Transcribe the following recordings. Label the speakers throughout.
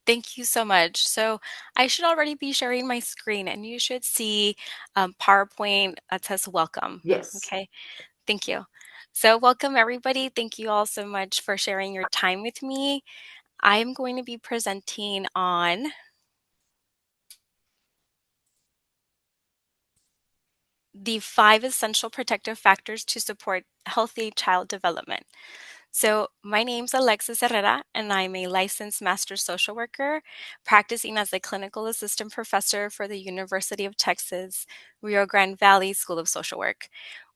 Speaker 1: Thank you so much. So I should already be sharing my screen and you should see PowerPoint that says welcome.
Speaker 2: Yes.
Speaker 1: Okay, thank you. So welcome everybody. Thank you all so much for sharing your time with me. I'm going to be presenting on the 5 essential protective factors to support healthy child development. So, my name's Alexis Herrera, and I'm a licensed master social worker practicing as a clinical assistant professor for the University of Texas, Rio Grande Valley School of Social Work.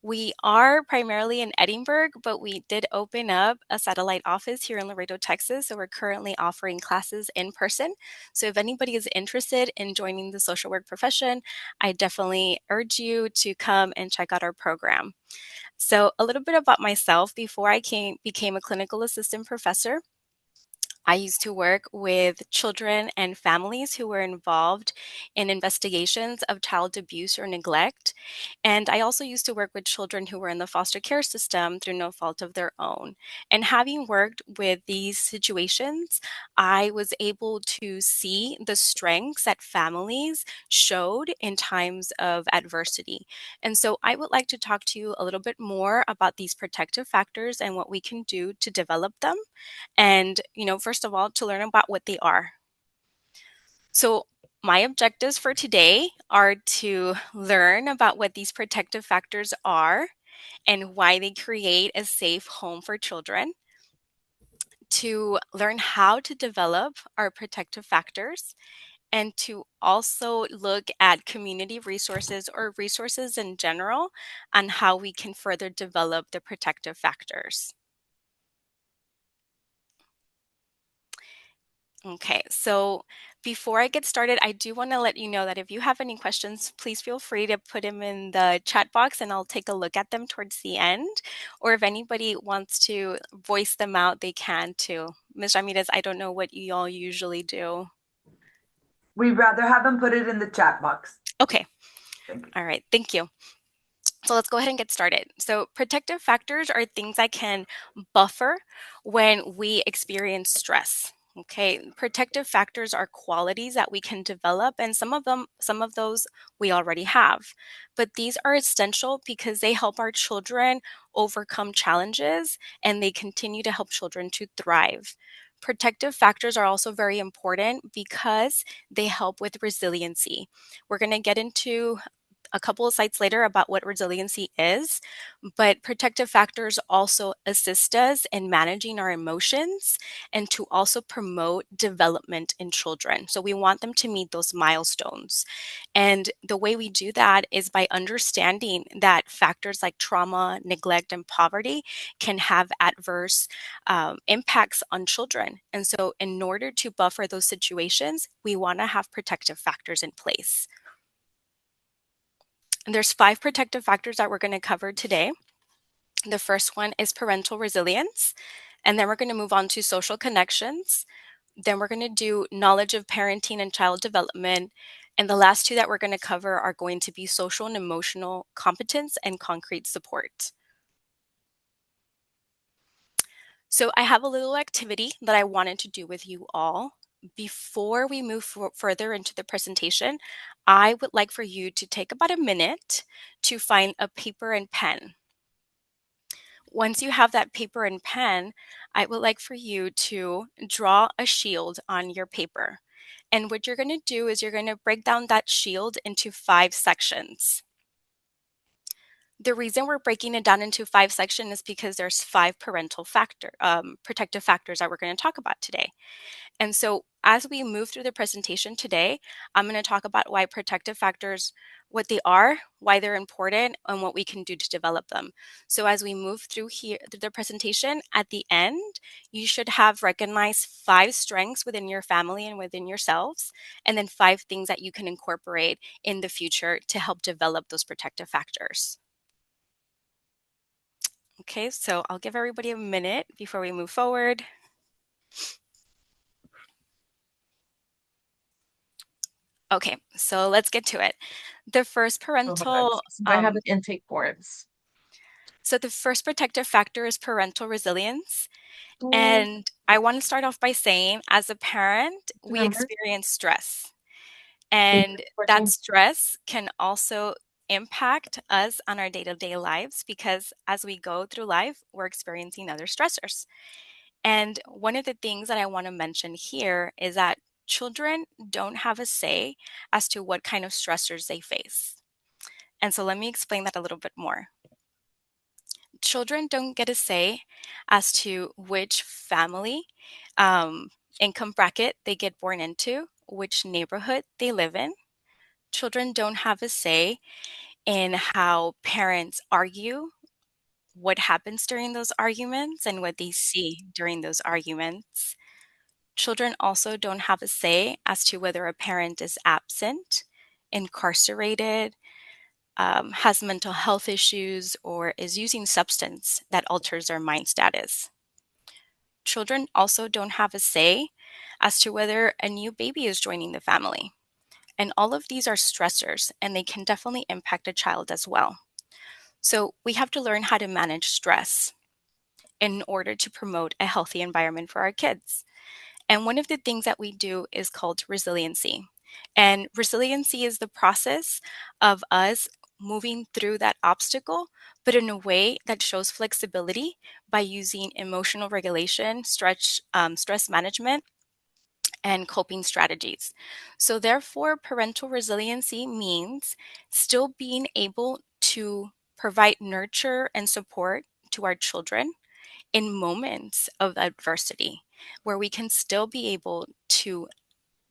Speaker 1: We are primarily in Edinburgh, but we did open up a satellite office here in Laredo, Texas. So, we're currently offering classes in person. So, if anybody is interested in joining the social work profession, I definitely urge you to come and check out our program. So, a little bit about myself before became a clinical assistant professor. I used to work with children and families who were involved in investigations of child abuse or neglect. And I also used to work with children who were in the foster care system through no fault of their own. And having worked with these situations, I was able to see the strengths that families showed in times of adversity. And so I would like to talk to you a little bit more about these protective factors and what we can do to develop them and, first of all, to learn about what they are. So, my objectives for today are to learn about what these protective factors are and why they create a safe home for children, to learn how to develop our protective factors, and to also look at community resources or resources in general on how we can further develop the protective factors. Okay, so before I get started, I do want to let you know that if you have any questions, please feel free to put them in the chat box and I'll take a look at them towards the end. Or if anybody wants to voice them out, they can too. Ms. Ramirez, I don't know what you all usually do.
Speaker 2: We'd rather have them put it in the chat box.
Speaker 1: Okay,
Speaker 2: Thank you.
Speaker 1: all right, thank you. So let's go ahead and get started. So, protective factors are things that can buffer when we experience stress. Okay, protective factors are qualities that we can develop, and some of those we already have. But these are essential because they help our children overcome challenges and they continue to help children to thrive. Protective factors are also very important because they help with resiliency. We're going to get into a couple of slides later about what resiliency is, but protective factors also assist us in managing our emotions and to also promote development in children. So we want them to meet those milestones. And the way we do that is by understanding that factors like trauma, neglect, and poverty can have adverse impacts on children. And so, in order to buffer those situations, we want to have protective factors in place. And there's 5 protective factors that we're going to cover today. The first one is parental resilience, and then we're going to move on to social connections. Then we're going to do knowledge of parenting and child development. And the last 2 that we're going to cover are going to be social and emotional competence and concrete support. So I have a little activity that I wanted to do with you all. Before we move further into the presentation, I would like for you to take about a minute to find a paper and pen. Once you have that paper and pen, I would like for you to draw a shield on your paper. And what you're going to do is you're going to break down that shield into 5 sections. The reason we're breaking it down into 5 sections is because there's 5 protective factors that we're going to talk about today. And so as we move through the presentation today, I'm going to talk about why protective factors, what they are, why they're important, and what we can do to develop them. So as we move through the presentation, at the end, you should have recognized 5 strengths within your family and within yourselves, and then 5 things that you can incorporate in the future to help develop those protective factors. Okay, so I'll give everybody a minute before we move forward. Okay, so let's get to it. The first
Speaker 2: Oh, hold on.
Speaker 1: parental,
Speaker 2: Since I have an intake forms.
Speaker 1: so the first protective factor is parental resilience. And I want to start off by saying, as a parent, we
Speaker 2: Remember?
Speaker 1: experience stress,
Speaker 2: Thank
Speaker 1: and
Speaker 2: you for
Speaker 1: that
Speaker 2: watching.
Speaker 1: stress can also impact us on our day to day lives because as we go through life, we're experiencing other stressors. And one of the things that I want to mention here is that children don't have a say as to what kind of stressors they face. And so let me explain that a little bit more. Children don't get a say as to which family um, income bracket they get born into, which neighborhood they live in. Children don't have a say in how parents argue, what happens during those arguments, and what they see during those arguments. Children also don't have a say as to whether a parent is absent, incarcerated, has mental health issues, or is using substance that alters their mind status. Children also don't have a say as to whether a new baby is joining the family. And all of these are stressors, and they can definitely impact a child as well. So we have to learn how to manage stress in order to promote a healthy environment for our kids. And one of the things that we do is called resiliency. And resiliency is the process of us moving through that obstacle, but in a way that shows flexibility by using emotional regulation, stress management, and coping strategies. So, therefore, parental resiliency means still being able to provide nurture and support to our children in moments of adversity, where we can still be able to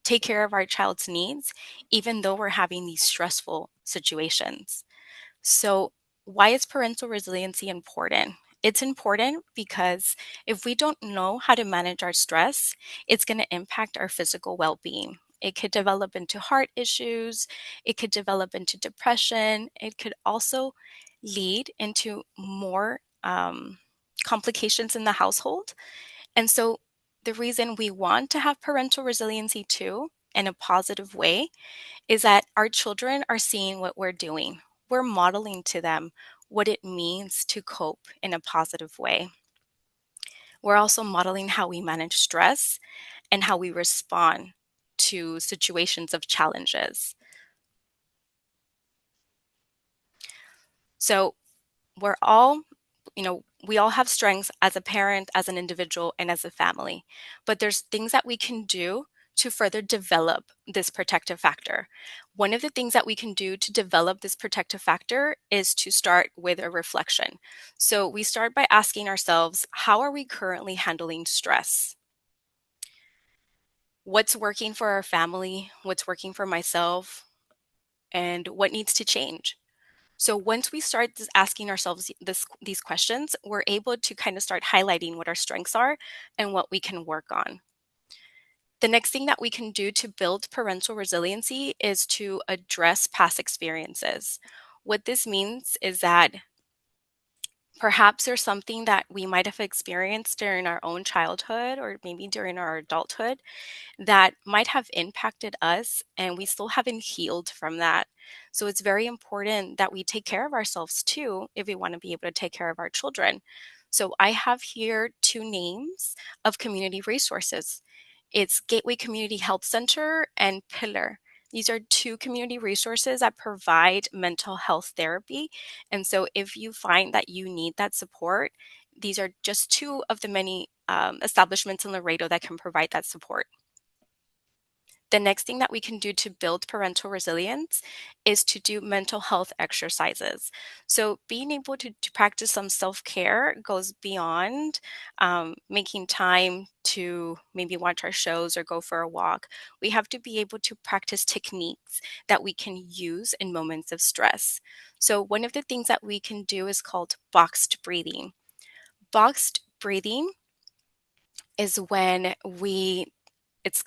Speaker 1: take care of our child's needs, even though we're having these stressful situations. So, why is parental resiliency important? It's important because if we don't know how to manage our stress, it's going to impact our physical well being. It could develop into heart issues, it could develop into depression, it could also lead into more complications in the household. And so, the reason we want to have parental resiliency too, in a positive way, is that our children are seeing what we're doing. We're modeling to them what it means to cope in a positive way. We're also modeling how we manage stress and how we respond to situations of challenges. So we're all, we all have strengths as a parent, as an individual, and as a family. But there's things that we can do to further develop this protective factor. One of the things that we can do to develop this protective factor is to start with a reflection. So we start by asking ourselves, how are we currently handling stress? What's working for our family? What's working for myself? And what needs to change? So once we start asking ourselves these questions, we're able to kind of start highlighting what our strengths are and what we can work on. The next thing that we can do to build parental resiliency is to address past experiences. What this means is that perhaps there's something that we might have experienced during our own childhood or maybe during our adulthood that might have impacted us and we still haven't healed from that. So it's very important that we take care of ourselves too if we want to be able to take care of our children. So I have here two names of community resources. It's Gateway Community Health Center and Pillar. These are two community resources that provide mental health therapy. And so if you find that you need that support, these are just two of the many establishments in Laredo that can provide that support. The next thing that we can do to build parental resilience is to do mental health exercises. So, being able to practice some self care goes beyond making time to maybe watch our shows or go for a walk. We have to be able to practice techniques that we can use in moments of stress. So, one of the things that we can do is called boxed breathing. Boxed breathing is when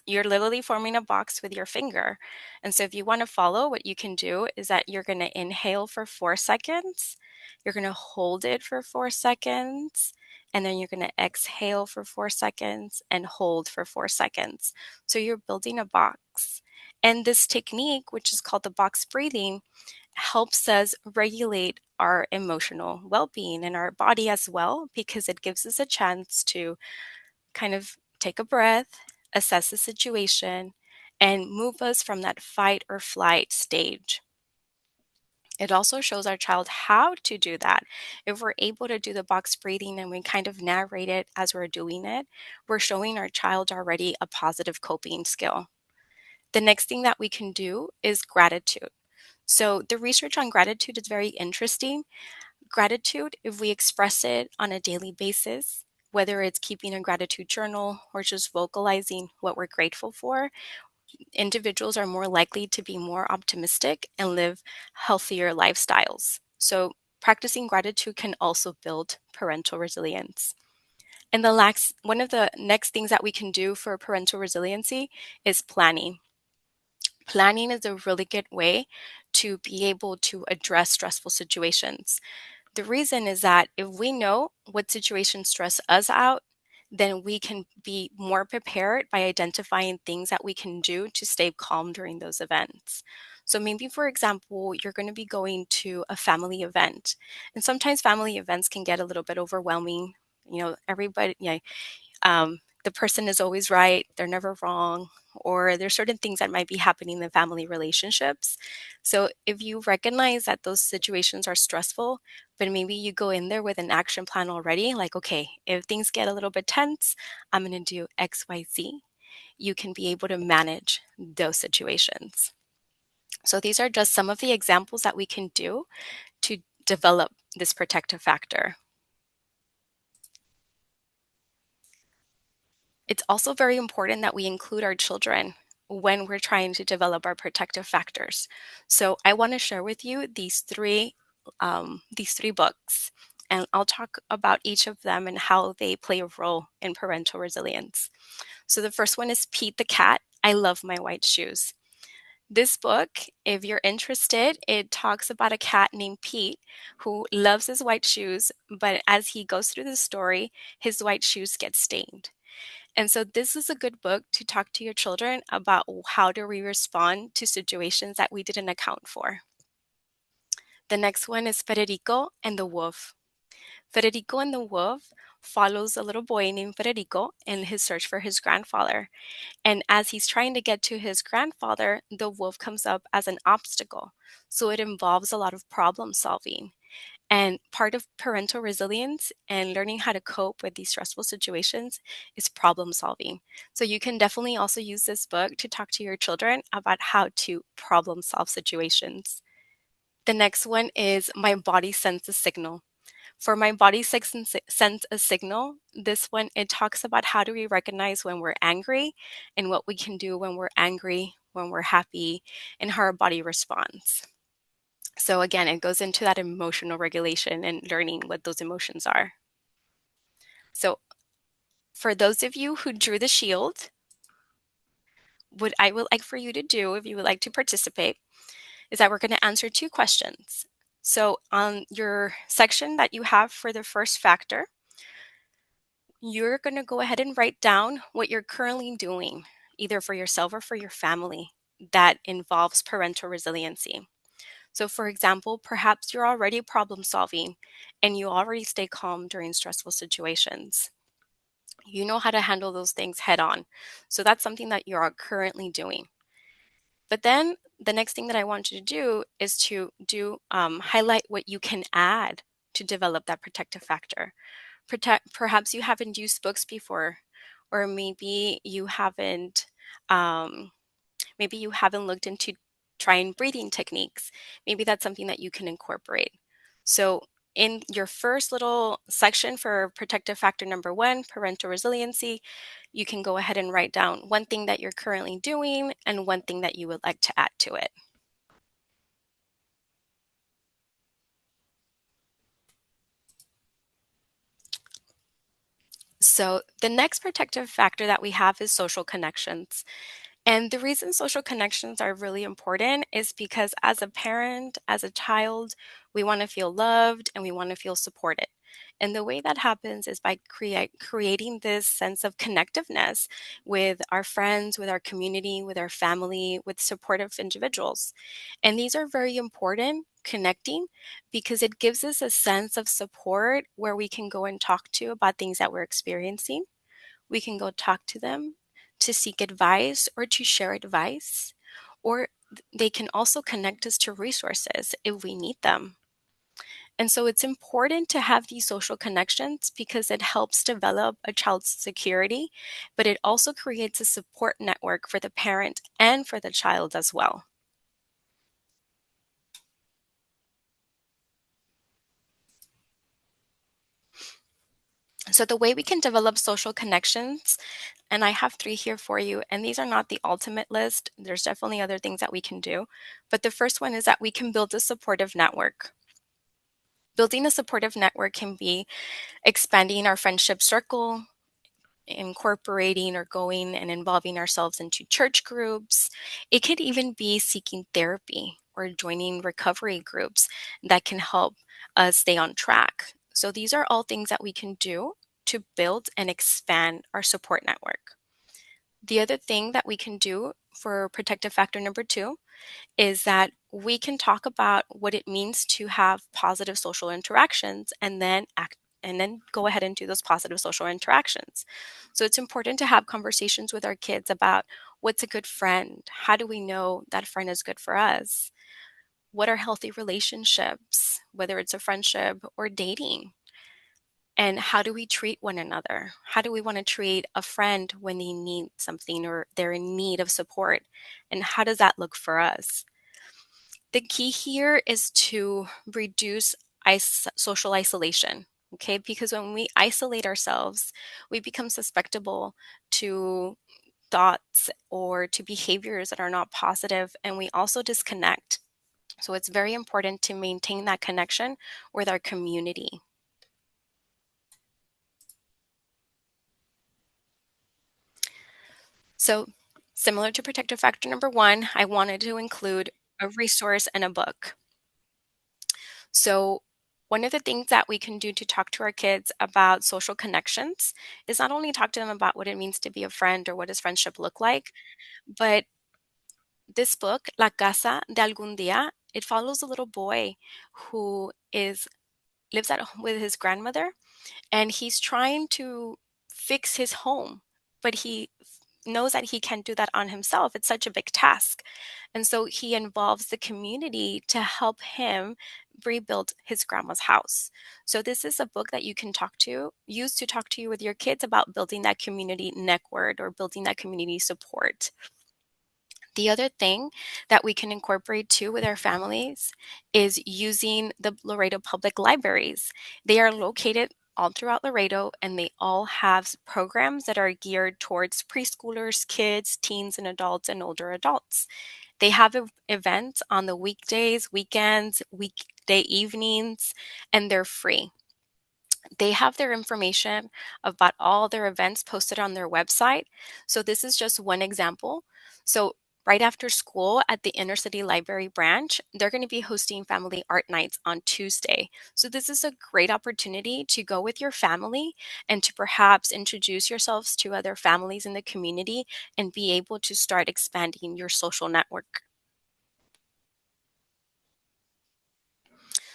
Speaker 1: you're literally forming a box with your finger. And so if you want to follow, what you can do is that you're going to inhale for 4 seconds, you're going to hold it for 4 seconds, and then you're going to exhale for 4 seconds and hold for 4 seconds. So you're building a box. And this technique, which is called the box breathing, helps us regulate our emotional well-being and our body as well, because it gives us a chance to kind of take a breath, assess the situation, and move us from that fight or flight stage. It also shows our child how to do that. If we're able to do the box breathing and we kind of narrate it as we're doing it, we're showing our child already a positive coping skill. The next thing that we can do is gratitude. So, the research on gratitude is very interesting. Gratitude, if we express it on a daily basis, whether it's keeping a gratitude journal or just vocalizing what we're grateful for, individuals are more likely to be more optimistic and live healthier lifestyles. So, practicing gratitude can also build parental resilience. And one of the next things that we can do for parental resiliency is planning. Planning is a really good way to be able to address stressful situations. The reason is that if we know what situations stress us out, then we can be more prepared by identifying things that we can do to stay calm during those events. So maybe, for example, you're going to be going to a family event, and sometimes family events can get a little bit overwhelming. Everybody, the person is always right, they're never wrong, or there's certain things that might be happening in family relationships. So if you recognize that those situations are stressful, but maybe you go in there with an action plan already, like, okay, if things get a little bit tense, I'm going to do XYZ. You can be able to manage those situations. So these are just some of the examples that we can do to develop this protective factor. It's also very important that we include our children when we're trying to develop our protective factors. So I want to share with you these three books, and I'll talk about each of them and how they play a role in parental resilience. So the first one is Pete the Cat. I Love My White Shoes. This book, if you're interested, it talks about a cat named Pete who loves his white shoes, but as he goes through the story, his white shoes get stained. And so this is a good book to talk to your children about how do we respond to situations that we didn't account for. The next one is Federico and the Wolf. Federico and the Wolf follows a little boy named Federico in his search for his grandfather. And as he's trying to get to his grandfather, the wolf comes up as an obstacle. So it involves a lot of problem solving. And part of parental resilience and learning how to cope with these stressful situations is problem solving. So you can definitely also use this book to talk to your children about how to problem solve situations. The next one is My Body Sends a Signal. For My Body Sends a Signal, this one, it talks about how do we recognize when we're angry and what we can do when we're angry, when we're happy, and how our body responds. So again, it goes into that emotional regulation and learning what those emotions are. So for those of you who drew the shield, what I would like for you to do, if you would like to participate, is that we're going to answer two questions. So on your section that you have for the first factor, you're going to go ahead and write down what you're currently doing, either for yourself or for your family, that involves parental resiliency. So, for example, perhaps you're already problem solving and you already stay calm during stressful situations. You know how to handle those things head on. So, that's something that you are currently doing. But then the next thing that I want you to do is to highlight what you can add to develop that protective factor. Perhaps you haven't used books before, or um, maybe you haven't looked into trying breathing techniques. Maybe that's something that you can incorporate. So in your first little section for protective factor number one, parental resiliency, you can go ahead and write down one thing that you're currently doing and one thing that you would like to add to it. So the next protective factor that we have is social connections. And the reason social connections are really important is because as a parent, as a child, we want to feel loved and we want to feel supported. And the way that happens is by creating this sense of connectiveness with our friends, with our community, with our family, with supportive individuals. And these are very important, connecting, because it gives us a sense of support where we can go and talk to about things that we're experiencing. We can go talk to them to seek advice or to share advice, or they can also connect us to resources if we need them. And so it's important to have these social connections because it helps develop a child's security, but it also creates a support network for the parent and for the child as well. So the way we can develop social connections, and I have three here for you, and these are not the ultimate list. There's definitely other things that we can do. But the first one is that we can build a supportive network. Building a supportive network can be expanding our friendship circle, incorporating or going and involving ourselves into church groups. It could even be seeking therapy or joining recovery groups that can help us stay on track. So these are all things that we can do to build and expand our support network. The other thing that we can do for protective factor number two is that we can talk about what it means to have positive social interactions and then go ahead and do those positive social interactions. So it's important to have conversations with our kids about what's a good friend? How do we know that friend is good for us? What are healthy relationships, whether it's a friendship or dating? And how do we treat one another? How do we want to treat a friend when they need something or they're in need of support? And how does that look for us? The key here is to reduce social isolation, okay? Because when we isolate ourselves, we become susceptible to thoughts or to behaviors that are not positive, and we also disconnect. So it's very important to maintain that connection with our community. So, similar to protective factor number one, I wanted to include a resource and a book. So, one of the things that we can do to talk to our kids about social connections is not only talk to them about what it means to be a friend or what does friendship look like, but this book, La Casa de Algún Día, it follows a little boy who is lives at home with his grandmother, and he's trying to fix his home, but he knows that he can't do that on himself. It's such a big task. And so he involves the community to help him rebuild his grandma's house. So this is a book that you can use to talk to you with your kids about building that community network or building that community support. The other thing that we can incorporate too with our families is using the Laredo Public Libraries. They are located all throughout Laredo and they all have programs that are geared towards preschoolers, kids, teens, and adults and older adults. They have events on the weekdays, weekends, weekday evenings, and they're free. They have their information about all their events posted on their website. So this is just one example. So right after school at the Inner City Library branch, they're going to be hosting family art nights on Tuesday. So this is a great opportunity to go with your family and to perhaps introduce yourselves to other families in the community and be able to start expanding your social network.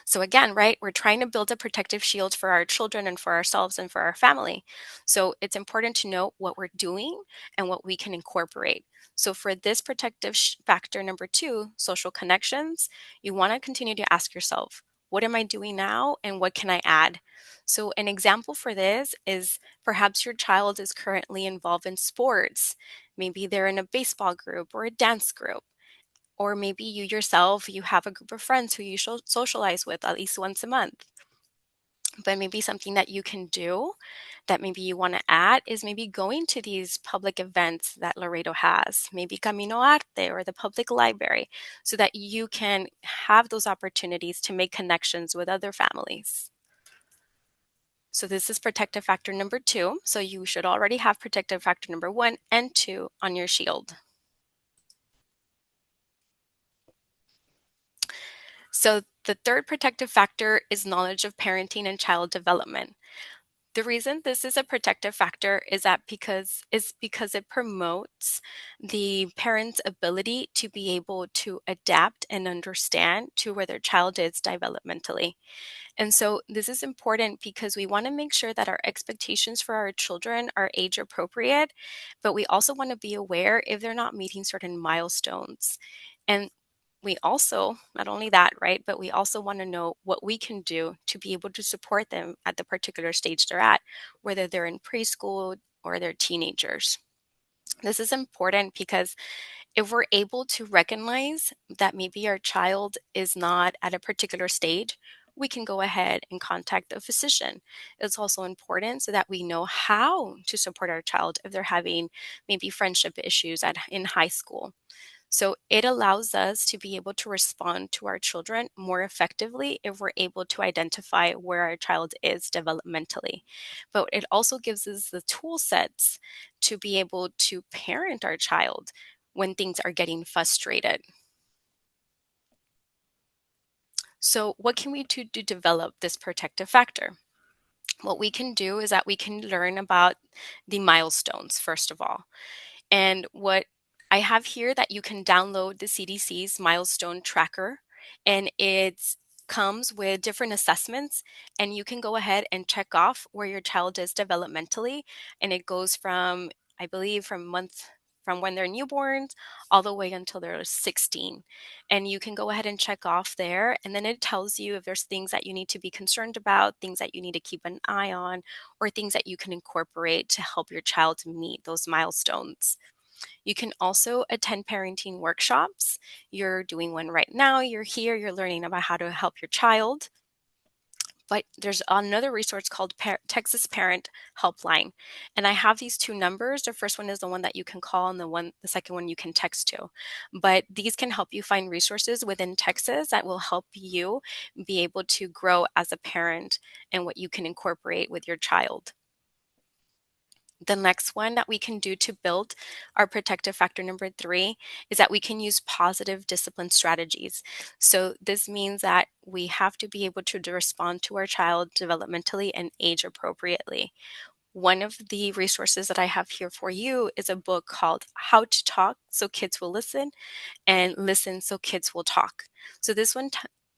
Speaker 1: So again, right, we're trying to build a protective shield for our children and for ourselves and for our family. So it's important to know what we're doing and what we can incorporate. So for this protective factor number two, social connections, you want to continue to ask yourself, what am I doing now and what can I add? So an example for this is perhaps your child is currently involved in sports. Maybe they're in a baseball group or a dance group. Or maybe you yourself, you have a group of friends who you socialize with at least once a month. But maybe something that you can do that maybe you want to add is maybe going to these public events that Laredo has, maybe Camino Arte or the public library, so that you can have those opportunities to make connections with other families. So this is protective factor number two. So you should already have protective factor number one and two on your shield. So the third protective factor is knowledge of parenting and child development. The reason this is a protective factor is because it promotes the parent's ability to be able to adapt and understand to where their child is developmentally. And so this is important because we want to make sure that our expectations for our children are age appropriate, but we also want to be aware if they're not meeting certain milestones. And we also, not only that, right, but we also want to know what we can do to be able to support them at the particular stage they're at, whether they're in preschool or they're teenagers. This is important because if we're able to recognize that maybe our child is not at a particular stage, we can go ahead and contact a physician. It's also important so that we know how to support our child if they're having maybe friendship issues in high school. So it allows us to be able to respond to our children more effectively if we're able to identify where our child is developmentally. But it also gives us the tool sets to be able to parent our child when things are getting frustrated. So, what can we do to develop this protective factor? What we can do is that we can learn about the milestones, first of all. And what I have here that you can download the CDC's milestone tracker, and it comes with different assessments, and you can go ahead and check off where your child is developmentally. And it goes from, I believe, from when they're newborns all the way until they're 16. And you can go ahead and check off there. And then it tells you if there's things that you need to be concerned about, things that you need to keep an eye on, or things that you can incorporate to help your child meet those milestones. You can also attend parenting workshops. You're doing one right now. You're here, you're learning about how to help your child. But there's another resource called Texas Parent Helpline. And I have these two numbers. The first one is the one that you can call, and the second one you can text to. But these can help you find resources within Texas that will help you be able to grow as a parent and what you can incorporate with your child. The next one that we can do to build our protective factor number 3 is that we can use positive discipline strategies. So this means that we have to be able to respond to our child developmentally and age appropriately. One of the resources that I have here for you is a book called How to Talk So Kids Will Listen and Listen So Kids Will Talk. So this one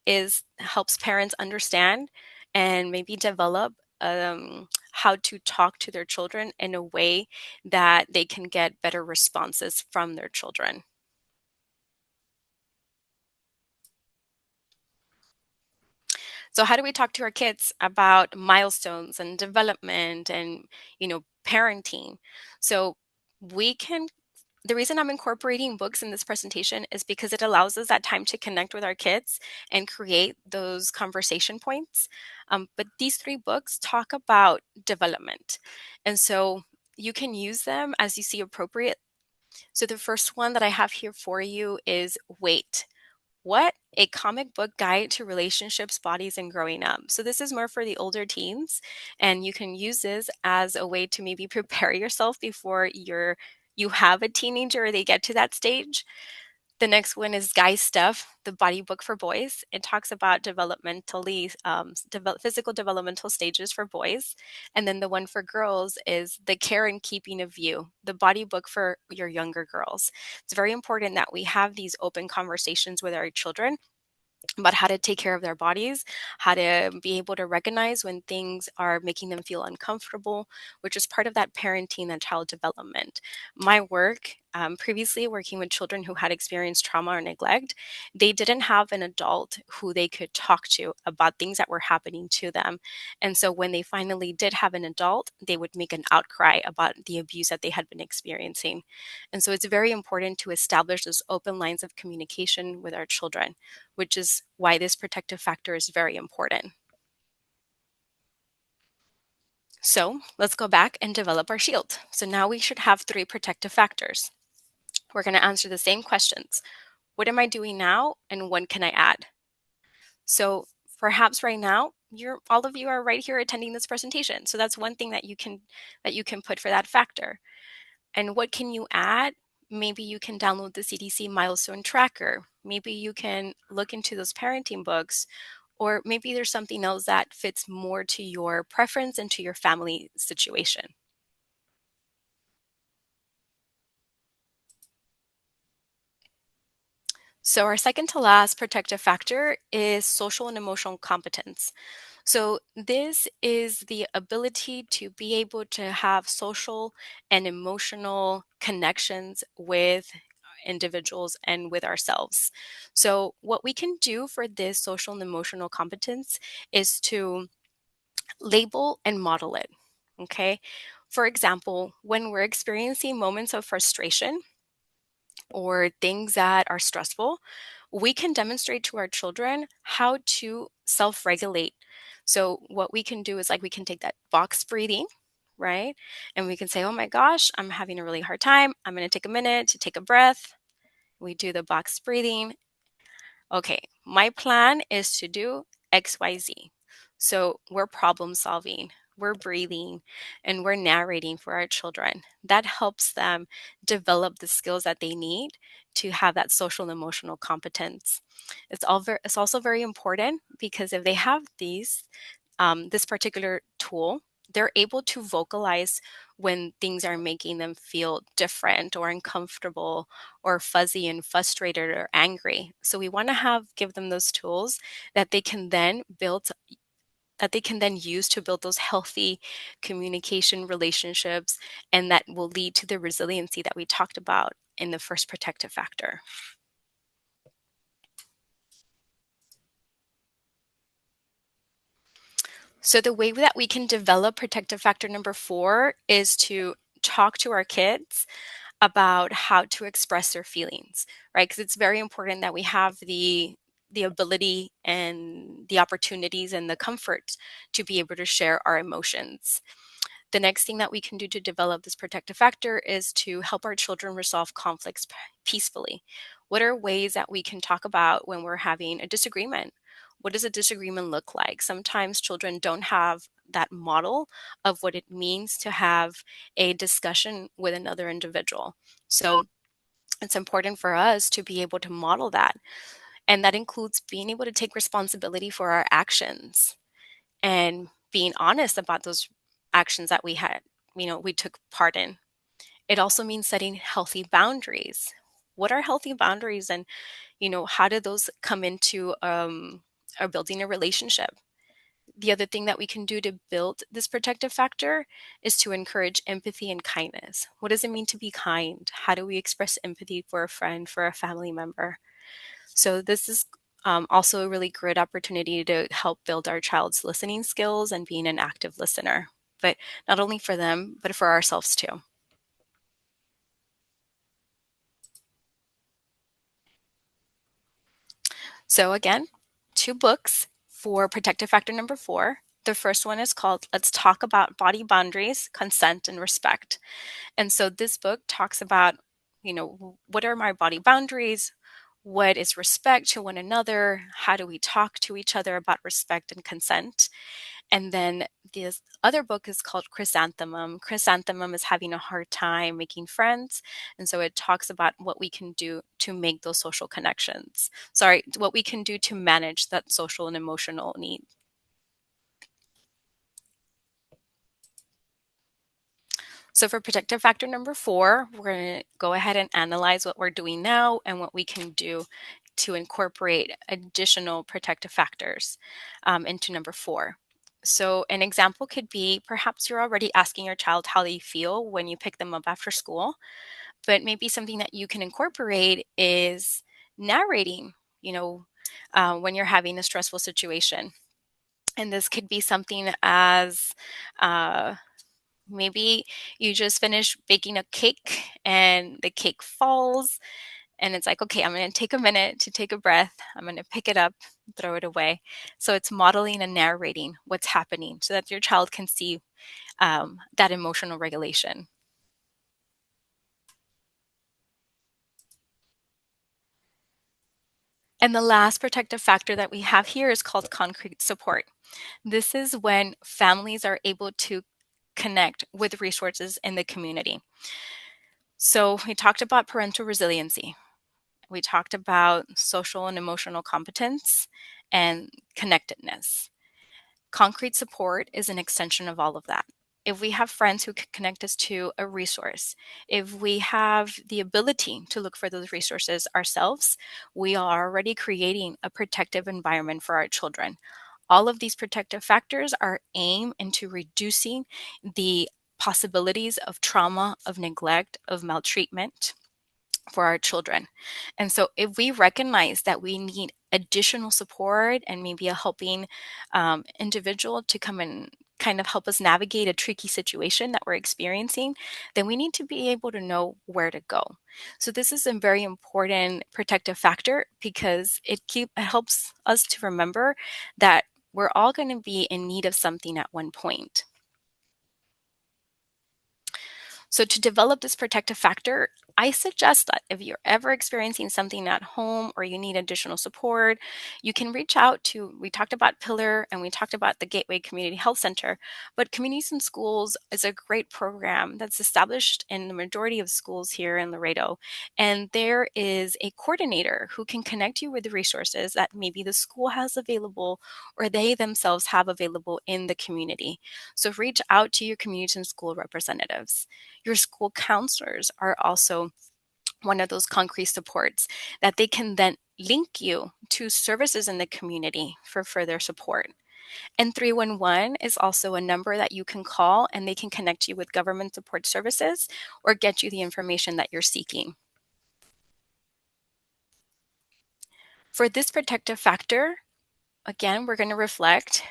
Speaker 1: is helps parents understand and maybe develop how to talk to their children in a way that they can get better responses from their children. So how do we talk to our kids about milestones and development and, parenting? So we can the reason I'm incorporating books in this presentation is because it allows us that time to connect with our kids and create those conversation points. But these 3 books talk about development. And so you can use them as you see appropriate. So the first one that I have here for you is Wait. What? A comic book guide to relationships, bodies, and growing up. So this is more for the older teens, and you can use this as a way to maybe prepare yourself before you have a teenager or they get to that stage. The next one is Guy Stuff, the body book for boys. It talks about physical developmental stages for boys. And then the one for girls is The Care and Keeping of You, the body book for your younger girls. It's very important that we have these open conversations with our children about how to take care of their bodies, how to be able to recognize when things are making them feel uncomfortable, which is part of that parenting and child development. My work, previously working with children who had experienced trauma or neglect, they didn't have an adult who they could talk to about things that were happening to them. And so when they finally did have an adult, they would make an outcry about the abuse that they had been experiencing. And so it's very important to establish those open lines of communication with our children, which is why this protective factor is very important. So let's go back and develop our shield. So now we should have 3 protective factors. We're going to answer the same questions. What am I doing now, and when can I add? So perhaps right now, all of you are right here attending this presentation. So that's one thing that you can put for that factor. And what can you add? Maybe you can download the CDC milestone tracker. Maybe you can look into those parenting books, or maybe there's something else that fits more to your preference and to your family situation. So, our second to last protective factor is social and emotional competence. So, this is the ability to be able to have social and emotional connections with individuals and with ourselves. So, what we can do for this social and emotional competence is to label and model it. Okay. For example, when we're experiencing moments of frustration or things that are stressful, we can demonstrate to our children how to self regulate. So, what we can do is like we can take that box breathing, right? And we can say, oh my gosh, I'm having a really hard time. I'm going to take a minute to take a breath. We do the box breathing. Okay, my plan is to do XYZ. So we're problem solving, we're breathing, and we're narrating for our children. That helps them develop the skills that they need to have that social and emotional competence. It's also very important because if they have this particular tool, they're able to vocalize when things are making them feel different or uncomfortable or fuzzy and frustrated or angry. So we want to give them those tools that they can then use to build those healthy communication relationships, and that will lead to the resiliency that we talked about in the first protective factor. So the way that we can develop protective factor number 4 is to talk to our kids about how to express their feelings, right? Because it's very important that we have the ability and the opportunities and the comfort to be able to share our emotions. The next thing that we can do to develop this protective factor is to help our children resolve conflicts peacefully. What are ways that we can talk about when we're having a disagreement? What does a disagreement look like? Sometimes children don't have that model of what it means to have a discussion with another individual. So it's important for us to be able to model that. And that includes being able to take responsibility for our actions and being honest about those actions that we took part in. It also means setting healthy boundaries. What are healthy boundaries, and how do those come into our building a relationship? The other thing that we can do to build this protective factor is to encourage empathy and kindness. What does it mean to be kind? How do we express empathy for a friend, for a family member? So this is also a really great opportunity to help build our child's listening skills and being an active listener, but not only for them, but for ourselves too. So again, 2 books for protective factor number 4. The first one is called Let's Talk About Body Boundaries, Consent, and Respect. And so this book talks about, what are my body boundaries? What is respect to one another? How do we talk to each other about respect and consent? And then this other book is called Chrysanthemum. Chrysanthemum is having a hard time making friends. And so it talks about what we can do to make those social connections. Sorry, what we can do to manage that social and emotional need. So for protective factor number 4, we're going to go ahead and analyze what we're doing now and what we can do to incorporate additional protective factors into number 4. So an example could be perhaps you're already asking your child how they feel when you pick them up after school, but maybe something that you can incorporate is narrating, when you're having a stressful situation. And this could be something as uh, maybe you just finish baking a cake and the cake falls, and it's like, okay, I'm going to take a minute to take a breath. I'm going to pick it up, throw it away. So it's modeling and narrating what's happening so that your child can see that emotional regulation. And the last protective factor that we have here is called concrete support. This is when families are able to connect with resources in the community. So we talked about parental resiliency. we talked about social and emotional competence and connectedness. Concrete support is an extension of all of that. If we have friends who can connect us to a resource, if we have the ability to look for those resources ourselves, we are already creating a protective environment for our children. All of these protective factors are aimed into reducing the possibilities of trauma, of neglect, of maltreatment for our children. And so, if we recognize that we need additional support and maybe a helping individual to come and kind of help us navigate a tricky situation that we're experiencing, then we need to be able to know where to go. So, this is a very important protective factor because it helps us to remember that we're all going to be in need of something at one point. So, to develop this protective factor, I suggest that if you're ever experiencing something at home or you need additional support, you can reach out to. We talked about Pillar and we talked about the Gateway Community Health Center, but Communities in Schools is a great program that's established in the majority of schools here in Laredo. And there is a coordinator who can connect you with the resources that maybe the school has available or they themselves have available in the community. So, reach out to your community and school representatives. Your school counselors are also one of those concrete supports that they can then link you to services in the community for further support. And 311 is also a number that you can call and they can connect you with government support services or get you the information that you're seeking. For this protective factor, again, we're going to reflect.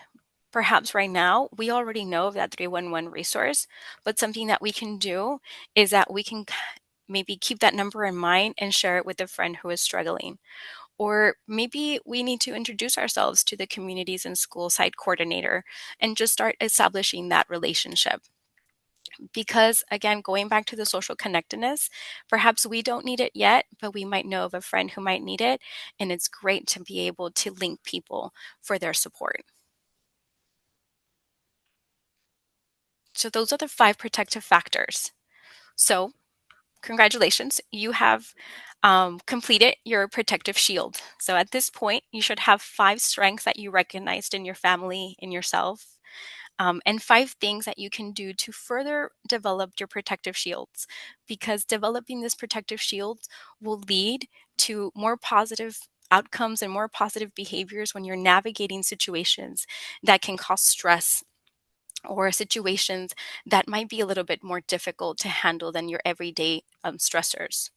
Speaker 1: Perhaps right now, we already know of that 311 resource, but something that we can do is that we can maybe keep that number in mind and share it with a friend who is struggling. Or maybe we need to introduce ourselves to the communities and school site coordinator and just start establishing that relationship. Because again, going back to the social connectedness, perhaps we don't need it yet, but we might know of a friend who might need it. And it's great to be able to link people for their support. So those are the 5 protective factors. So congratulations, you have completed your protective shield. So at this point, you should have 5 strengths that you recognized in your family, in yourself, and 5 things that you can do to further develop your protective shields. Because developing this protective shield will lead to more positive outcomes and more positive behaviors when you're navigating situations that can cause stress or situations that might be a little bit more difficult to handle than your everyday stressors.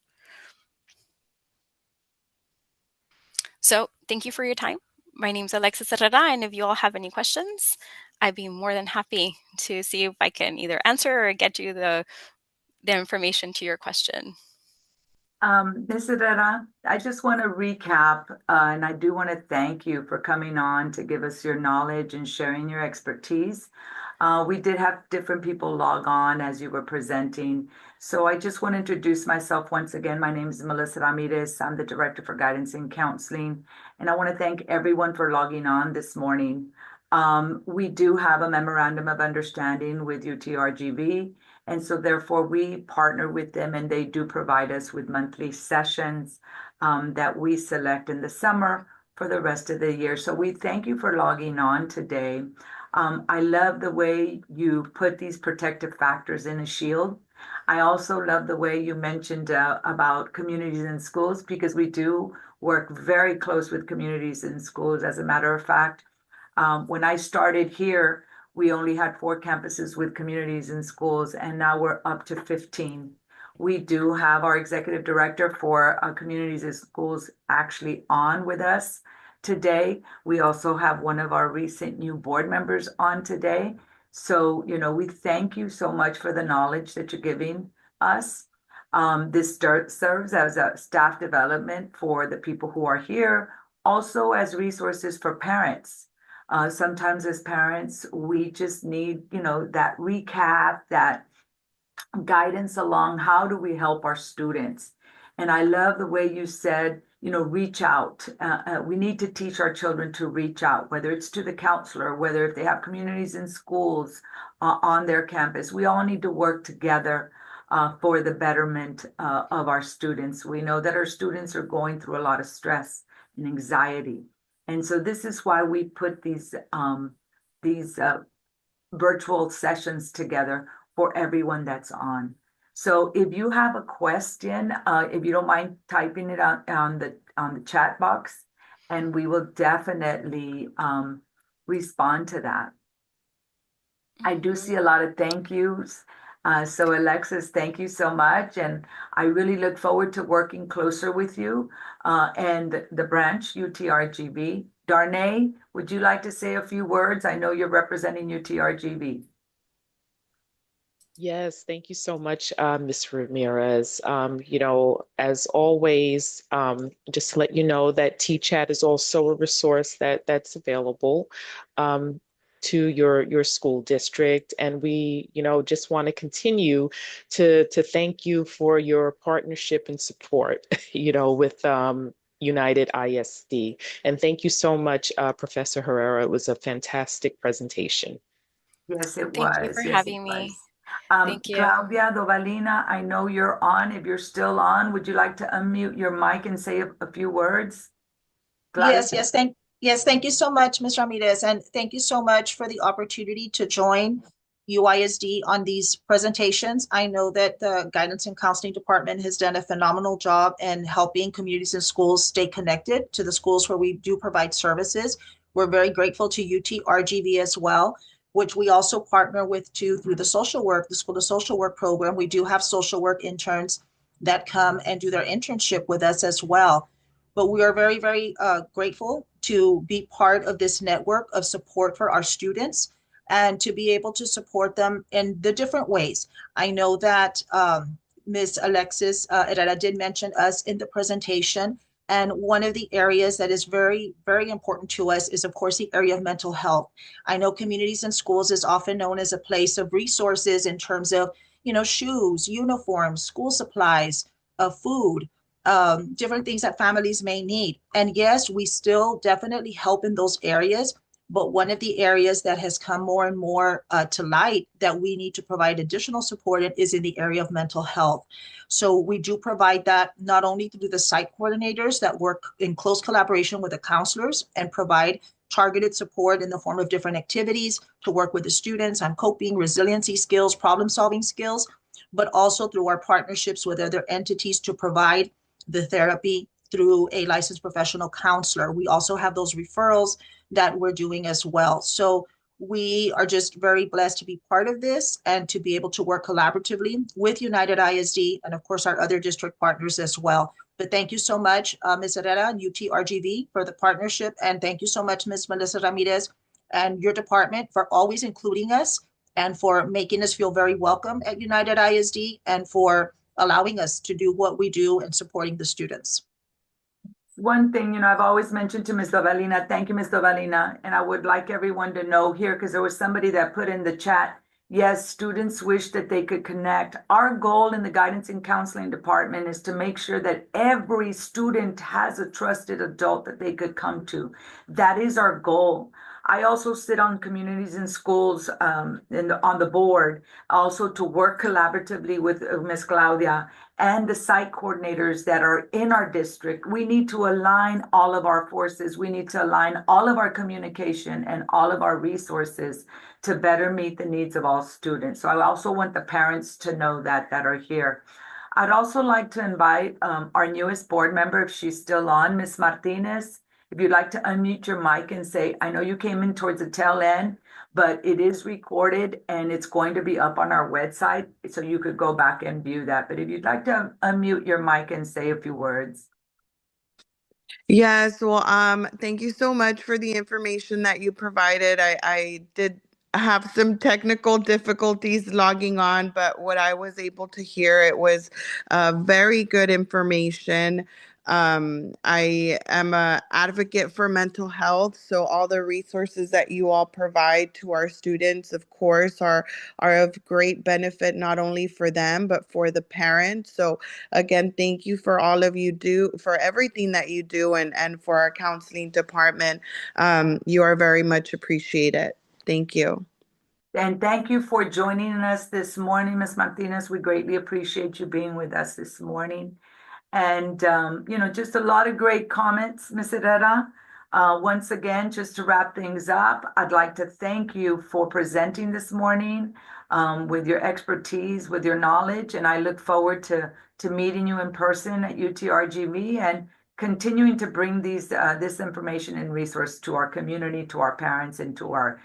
Speaker 1: So, thank you for your time. My name is Alexis Herrera, and if you all have any questions, I'd be more than happy to see if I can either answer or get you the information to your question.
Speaker 2: Ms. Herrera, I just want to recap, and I do want to thank you for coming on to give us your knowledge and sharing your expertise. We did have different people log on as you were presenting. So I just want to introduce myself once again. My name is Melissa Ramirez. I'm the Director for Guidance and Counseling. And I want to thank everyone for logging on this morning. We do have a memorandum of understanding with UTRGV. And so therefore we partner with them and they do provide us with monthly sessions that we select in the summer for the rest of the year. So we thank you for logging on today. I love the way you put these protective factors in a shield. I also love the way you mentioned about communities and schools because we do work very close with communities and schools. As a matter of fact, when I started here, we only had 4 campuses with communities and schools, and now we're up to 15. We do have our executive director for communities and schools actually on with us today. We also have one of our recent new board members on today. So, we thank you so much for the knowledge that you're giving us. This serves as a staff development for the people who are here, also as resources for parents. Sometimes as parents, we just need, that recap, that guidance along how do we help our students. And I love the way you said, reach out. We need to teach our children to reach out, whether it's to the counselor, whether if they have communities in schools on their campus. We all need to work together for the betterment of our students. We know that our students are going through a lot of stress and anxiety. And so this is why we put these virtual sessions together for everyone that's on. So if you have a question, if you don't mind typing it on the chat box, and we will definitely respond to that. I do see a lot of thank yous. So Alexis, thank you so much. And I really look forward to working closer with you and the branch UTRGV. Darnay, would you like to say a few words? I know you're representing UTRGV.
Speaker 3: Yes, thank you so much, Ms. Ramirez. As always, just to let you know that TChat is also a resource that's available to your school district, and we, just want to continue to thank you for your partnership and support, with United ISD. And thank you so much, Professor Herrera. It was a fantastic presentation.
Speaker 2: Yes, it
Speaker 1: Thank you for
Speaker 2: was. Yes, it
Speaker 1: having me.
Speaker 2: was.
Speaker 1: Thank you.
Speaker 2: Claudia Dovalina, I know you're on. If you're still on, would you like to unmute your mic and say a few words? Claudia?
Speaker 4: Thank you so much, Ms. Ramirez, and thank you so much for the opportunity to join UISD on these presentations. I know that the Guidance and Counseling Department has done a phenomenal job in helping communities and schools stay connected to the schools where we do provide services. We're very grateful to UTRGV as well, which we also partner with too through the School of Social Work program. We do have social work interns that come and do their internship with us as well. But we are very, very grateful to be part of this network of support for our students and to be able to support them in the different ways. I know that Ms. Alexis Herrera did mention us in the presentation. And one of the areas that is very, very important to us is, of course, the area of mental health. I know communities and schools is often known as a place of resources in terms of, shoes, uniforms, school supplies, food, different things that families may need. And yes, we still definitely help in those areas. But one of the areas that has come more and more to light that we need to provide additional support in is in the area of mental health. So we do provide that not only through the site coordinators that work in close collaboration with the counselors and provide targeted support in the form of different activities to work with the students on coping, resiliency skills, problem solving skills, but also through our partnerships with other entities to provide the therapy through a licensed professional counselor. We also have those referrals that we're doing as well. So we are just very blessed to be part of this and to be able to work collaboratively with United ISD and of course our other district partners as well. But thank you so much, Ms. Herrera and UTRGV for the partnership. And thank you so much, Ms. Melissa Ramirez and your department for always including us and for making us feel very welcome at United ISD and for allowing us to do what we do and supporting the students.
Speaker 2: One thing, I've always mentioned to Ms. Dovalina, thank you, Ms. Dovalina, and I would like everyone to know here, because there was somebody that put in the chat, yes, students wish that they could connect. Our goal in the Guidance and Counseling Department is to make sure that every student has a trusted adult that they could come to. That is our goal. I also sit on communities and schools on the board, also to work collaboratively with Ms. Claudia and the site coordinators that are in our district. We need to align all of our forces. We need to align all of our communication and all of our resources to better meet the needs of all students. So I also want the parents to know that are here. I'd also like to invite our newest board member, if she's still on, Ms. Martinez. If you'd like to unmute your mic and say, I know you came in towards the tail end, but it is recorded and it's going to be up on our website, so you could go back and view that. But if you'd like to unmute your mic and say a few words.
Speaker 5: Yes, well, thank you so much for the information that you provided. I did have some technical difficulties logging on, but what I was able to hear, it was very good information. I am a advocate for mental health, so all the resources that you all provide to our students, of course, are of great benefit not only for them but for the parents. So again, thank you for all of you do for everything that you do, and for our counseling department. You are very much appreciated. Thank you.
Speaker 2: And thank you for joining us this morning, Ms. Martinez. We greatly appreciate you being with us this morning. And, just a lot of great comments, Ms. Herrera. Once again, just to wrap things up, I'd like to thank you for presenting this morning with your expertise, with your knowledge, and I look forward to meeting you in person at UTRGV and continuing to bring this information and resource to our community, to our parents, and to our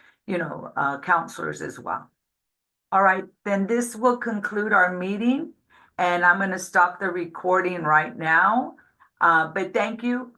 Speaker 2: counselors as well. All right, then this will conclude our meeting, and I'm going to stop the recording right now. But thank you